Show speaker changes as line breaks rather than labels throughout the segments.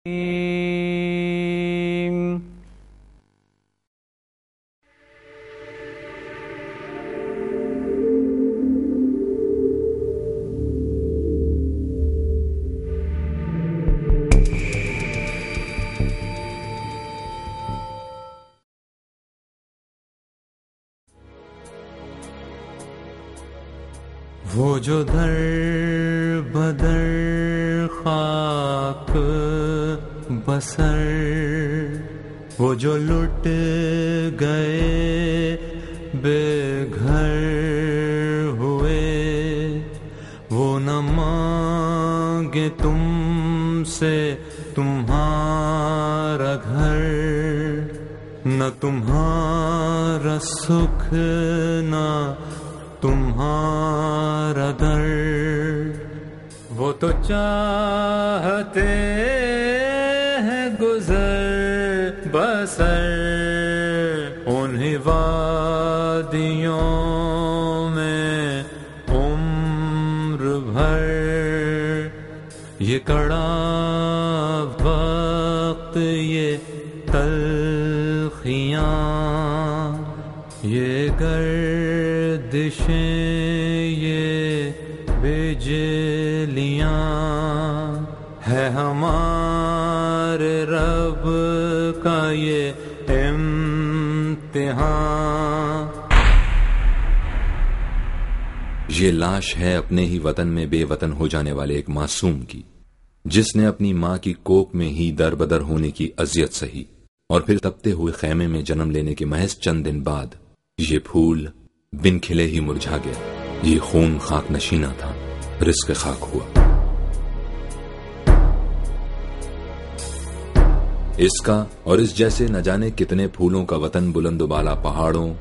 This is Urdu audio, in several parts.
وہ جو در بدر خاک بسر، وہ جو لٹ گئے بے گھر ہوئے، وہ نہ مانگے تم سے تمہارا گھر، نہ تمہارا سکھ نہ تمہارا در، وہ تو چاہتے ہیں گزر بسر انہی وادیوں میں عمر بھر، یہ کڑا وقت یہ تلخیاں، یہ گردشیں یہ بجلیاں، ہے ہمارے رب کا یہ امتحان۔
یہ لاش ہے اپنے ہی وطن میں بے وطن ہو جانے والے ایک معصوم کی، جس نے اپنی ماں کی کوکھ میں ہی در بدر ہونے کی اذیت سہی، اور پھر تپتے ہوئے خیمے میں جنم لینے کے محض چند دن بعد یہ پھول بن کھلے ہی مرجھا گیا، یہ خون خاک نشینہ تھا، رزق خاک ہوا۔ اس کا اور اس جیسے نہ جانے کتنے پھولوں کا وطن بلند و بالا پہاڑوں،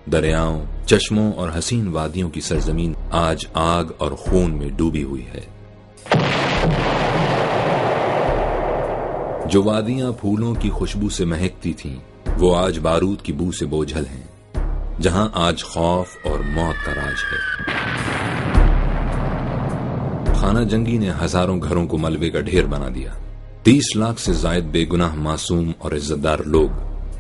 دریاؤں، چشموں اور حسین وادیوں کی سرزمین آج آگ اور خون میں ڈوبی ہوئی ہے۔ جو وادیاں پھولوں کی خوشبو سے مہکتی تھیں وہ آج بارود کی بو سے بوجھل ہیں، جہاں آج خوف اور موت کا راج ہے۔ خانہ جنگی نے ہزاروں گھروں کو ملبے کا ڈھیر بنا دیا، 30 لاکھ سے زائد بے گناہ معصوم اور عزت دار لوگ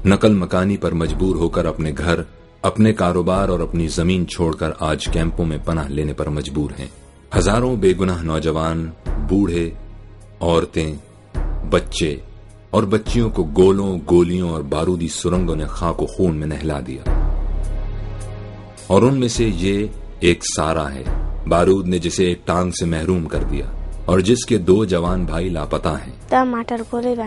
نقل مکانی پر مجبور ہو کر اپنے گھر، اپنے کاروبار اور اپنی زمین چھوڑ کر آج کیمپوں میں پناہ لینے پر مجبور ہیں۔ ہزاروں بے گناہ نوجوان، بوڑھے، عورتیں، بچے اور بچیوں کو گولوں، گولیوں اور بارودی سرنگوں نے خاک و خون میں نہلا دیا، اور ان میں سے یہ ایک سارا ہے، بارود نے جسے ایک ٹانگ سے محروم کر دیا اور جس کے 2 جوان بھائی لاپتہ ہیں۔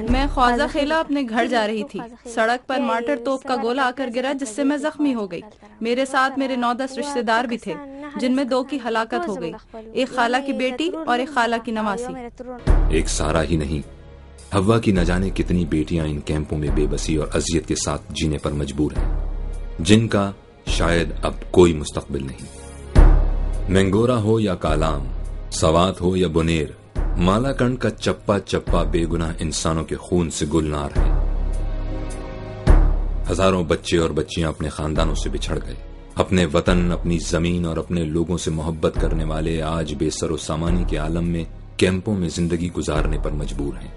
میں خوازہ خیلا اپنے گھر جا رہی تھی، سڑک پر مارٹر توپ کا گولہ آ کر گرا جس سے میں زخمی ہو گئی۔ میرے ساتھ میرے 9-10 رشتہ دار بھی تھے جن میں 2 کی ہلاکت ہو گئی، ایک خالہ کی بیٹی اور ایک خالہ کی نواسی۔
ایک سارا ہی نہیں، ہوا کی نہ جانے کتنی بیٹیاں ان کیمپوں میں بے بسی اور اذیت کے ساتھ جینے پر مجبور ہیں، جن کا شاید اب کوئی مستقبل نہیں۔ مینگورا ہو یا کالام، سوات ہو یا بنیر، مالا کنڈ کا چپا چپا بے گناہ انسانوں کے خون سے گلنار ہے۔ ہزاروں بچے اور بچیاں اپنے خاندانوں سے بچھڑ گئے، اپنے وطن، اپنی زمین اور اپنے لوگوں سے محبت کرنے والے آج بے سر و سامانی کے عالم میں کیمپوں میں زندگی گزارنے پر مجبور ہیں۔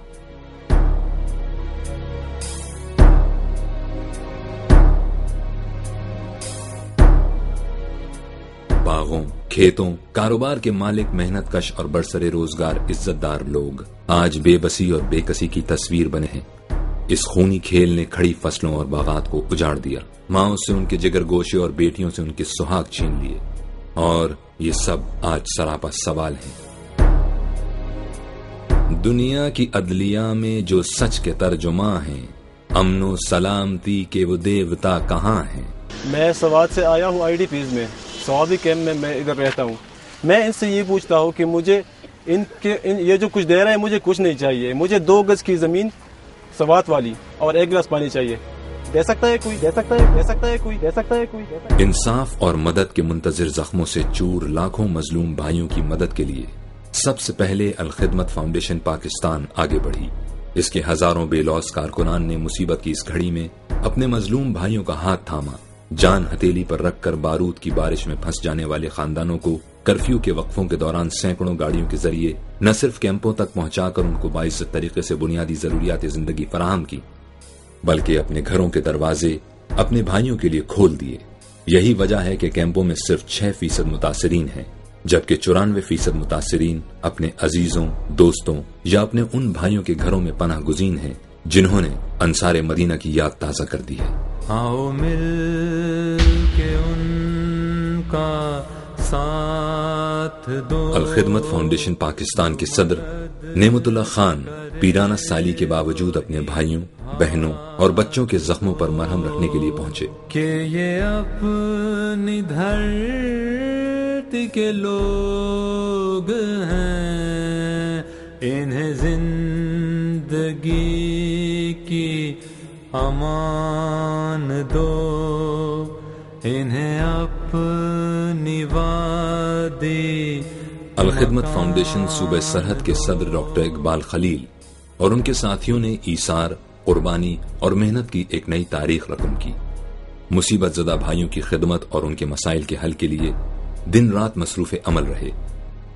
باغوں، کھیتوں، کاروبار کے مالک، محنت کش اور برسر روزگار عزت دار لوگ آج بے بسی اور بے کسی کی تصویر بنے ہیں۔ اس خونی کھیل نے کھڑی فصلوں اور باغات کو اجاڑ دیا، ماؤں سے ان کے جگر گوشے اور بیٹیوں سے ان کے سہاگ چھین لیے، اور یہ سب آج سراپا سوال ہیں۔ دنیا کی عدلیہ میں جو سچ کے ترجماں ہیں، امن و سلامتی کے وہ دیوتا کہاں ہیں؟
میں سوات سے آیا ہوں آئی ڈی پیز میں، سوابی کیمپ میں میں ادھر رہتا ہوں۔ میں ان سے یہ پوچھتا ہوں کہ مجھے یہ جو کچھ دے رہے ہیں مجھے کچھ نہیں چاہیے، مجھے 2 گز کی زمین سوات والی اور 1 گلاس پانی چاہیے۔ دے سکتا ہے کوئی؟ دے سکتا ہے؟ دے سکتا ہے کوئی؟ دے سکتا ہے کوئی؟
انصاف اور مدد کے منتظر زخموں سے چور لاکھوں مظلوم بھائیوں کی مدد کے لیے سب سے پہلے الخدمت فاؤنڈیشن پاکستان آگے بڑھی۔ اس کے ہزاروں بے لوث کارکنان نے مصیبت کی اس گھڑی میں اپنے مظلوم بھائیوں کا ہاتھ تھاما جان ہتھیلی پر رکھ کر بارود کی بارش میں پھنس جانے والے خاندانوں کو کرفیو کے وقفوں کے دوران سینکڑوں گاڑیوں کے ذریعے نہ صرف کیمپوں تک پہنچا کر ان کو باعزت طریقے سے بنیادی ضروریات زندگی فراہم کی، بلکہ اپنے گھروں کے دروازے اپنے بھائیوں کے لیے کھول دیے۔ یہی وجہ ہے کہ کیمپوں میں صرف 6% متاثرین ہیں، جبکہ 94% متاثرین اپنے عزیزوں، دوستوں یا اپنے ان بھائیوں کے گھروں میں پناہ گزین ہیں جنہوں نے انصار مدینہ کی یاد تازہ کر دی ہے۔
آؤ مل کے ان کا ساتھ دو۔
الخدمت فاؤنڈیشن پاکستان کے صدر نعمت اللہ خان پیرانہ سالی کے باوجود اپنے بھائیوں، بہنوں اور بچوں کے زخموں پر مرہم رکھنے کے لیے پہنچے
کہ یہ اپنی دھرتی کے لوگ ہیں، انہیں زندگی کی امان دو، انہیں اپنی وادی۔
الخدمت فاؤنڈیشن صوبہ سرحد کے صدر ڈاکٹر اقبال خلیل اور ان کے ساتھیوں نے ایثار، قربانی اور محنت کی ایک نئی تاریخ رقم کی۔ مصیبت زدہ بھائیوں کی خدمت اور ان کے مسائل کے حل کے لیے دن رات مصروف عمل رہے۔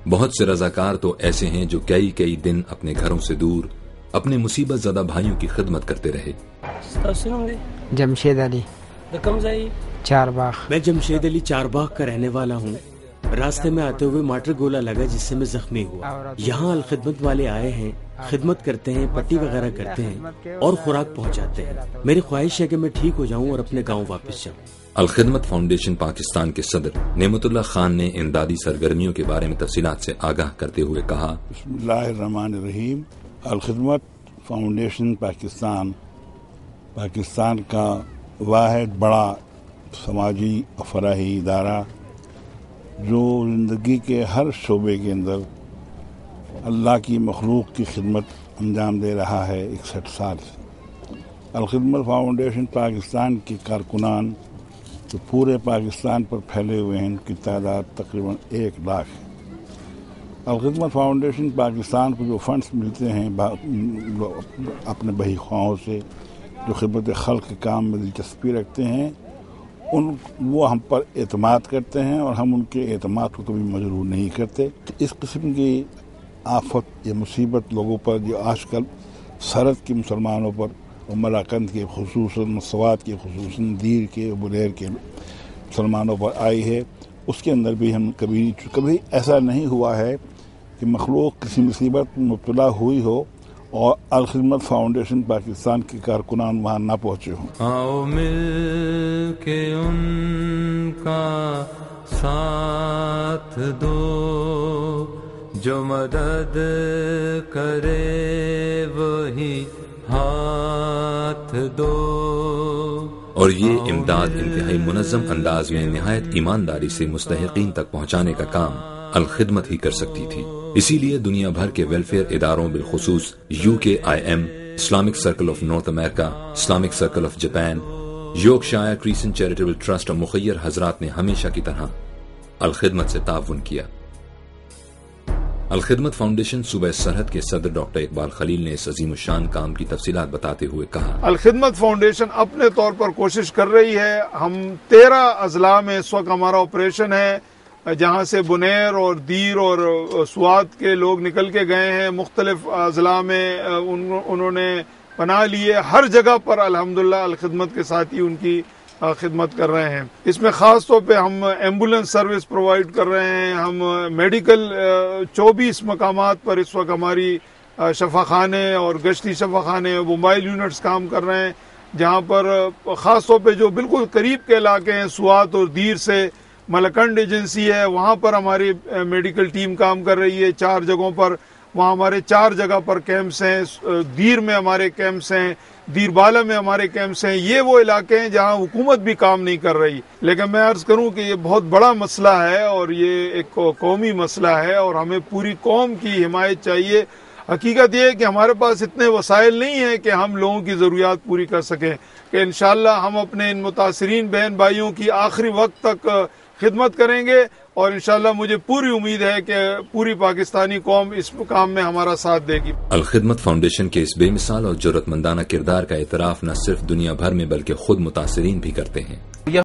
بہت سے رضاکار تو ایسے ہیں جو کئی دن اپنے گھروں سے دور اپنے مصیبت زدہ بھائیوں کی خدمت کرتے رہے۔
جمشید علی چار باغ۔
میں جمشید علی چار باغ کا رہنے والا ہوں۔ راستے میں آتے ہوئے مارٹر گولہ لگا جس سے میں زخمی ہوا۔ یہاں الخدمت والے آئے ہیں، خدمت کرتے ہیں، پٹی وغیرہ کرتے ہیں اور خوراک پہنچاتے ہیں۔ میری خواہش ہے کہ میں ٹھیک ہو جاؤں اور اپنے گاؤں واپس جاؤں۔
الخدمت فاؤنڈیشن پاکستان کے صدر نعمت اللہ خان نے امدادی سرگرمیوں کے بارے میں تفصیلات سے آگاہ کرتے ہوئے کہا،
بسم اللہ الرحمن الرحیم۔ الخدمت فاؤنڈیشن پاکستان کا واحد بڑا سماجی اور فلاحی ادارہ جو زندگی کے ہر شعبے کے اندر اللہ کی مخلوق کی خدمت انجام دے رہا ہے 61 سال سے۔ الخدمت فاؤنڈیشن پاکستان کے کارکنان جو پورے پاکستان پر پھیلے ہوئے ہیں، ان کی تعداد تقریباً 1 لاکھ ہے۔ الخدمت فاؤنڈیشن پاکستان کو جو فنڈز ملتے ہیں اپنے بہی خواہوں سے جو خدمت خلق کے کام میں دلچسپی رکھتے ہیں، وہ ہم پر اعتماد کرتے ہیں اور ہم ان کے اعتماد کو کبھی مجروح نہیں کرتے۔ اس قسم کی آفت یا مصیبت لوگوں پر جو آج کل سرحد کے مسلمانوں پر اور ملاکنڈ کے خصوصاً، سوات کے خصوصاً، دیر کے، بلیر کے مسلمانوں پر آئی ہے، اس کے اندر بھی ہم کبھی ایسا نہیں ہوا ہے کہ مخلوق کسی مصیبت میں مبتلا ہوئی ہو اور الخدمت فاؤنڈیشن پاکستان کے کارکنان وہاں نہ پہنچے ہوں۔
آؤ مل کے ان کا ساتھ دو، جو مدد کرے وہی ہاتھ دو۔
اور یہ امداد انتہائی منظم انداز میں نہایت ایمانداری سے مستحقین تک پہنچانے کا کام الخدمت ہی کر سکتی تھی۔ اسی لیے دنیا بھر کے ویلفیئر اداروں بالخصوص UKIM، Islamic circle of North America, Islamic circle of Japan, Yorkshire Christian charitable trust اور مخیر حضرات نے ہمیشہ کی طرح الخدمت سے تعاون کیا۔ الخدمت فاؤنڈیشن صوبہ سرحد کے صدر ڈاکٹر اقبال خلیل نے اس عظیم الشان کام کی تفصیلات بتاتے ہوئے کہا،
الخدمت فاؤنڈیشن اپنے طور پر کوشش کر رہی ہے۔ ہم 13 اضلاع میں اس وقت ہمارا آپریشن ہے، جہاں سے بنیر اور دیر اور سوات کے لوگ نکل کے گئے ہیں۔ مختلف اضلاع میں انہوں نے پناہ لیے۔ ہر جگہ پر الحمدللہ الخدمت کے ساتھی ان کی خدمت کر رہے ہیں۔ اس میں خاص طور پہ ہم ایمبولینس سروس پرووائڈ کر رہے ہیں۔ ہم میڈیکل 24 مقامات پر اس وقت ہماری شفاخانے اور گشتی شفاخانے موبائل یونٹس کام کر رہے ہیں، جہاں پر خاص طور پہ جو بالکل قریب کے علاقے ہیں، سوات اور دیر سے ملکنڈ ایجنسی ہے، وہاں پر ہماری میڈیکل ٹیم کام کر رہی ہے 4 جگہوں پر۔ وہاں ہمارے 4 جگہ پر کیمپس ہیں۔ دیر میں ہمارے کیمپس ہیں، دیر بالا میں ہمارے کیمپس ہیں۔ یہ وہ علاقے ہیں جہاں حکومت بھی کام نہیں کر رہی، لیکن میں عرض کروں کہ یہ بہت بڑا مسئلہ ہے اور یہ ایک قومی مسئلہ ہے اور ہمیں پوری قوم کی حمایت چاہیے۔ حقیقت یہ ہے کہ ہمارے پاس اتنے وسائل نہیں ہیں کہ ہم لوگوں کی ضروریات پوری کر سکیں، کہ انشاءاللہ ہم اپنے ان متاثرین بہن بھائیوں کی آخری وقت تک خدمت کریں گے، اور انشاءاللہ مجھے پوری امید ہے کہ پوری پاکستانی قوم اس کام میں ہمارا ساتھ دے گی۔
الخدمت فاؤنڈیشن کے اس بے مثال اور جرأت مندانہ کردار کا اعتراف نہ صرف دنیا بھر میں بلکہ خود متاثرین بھی کرتے ہیں۔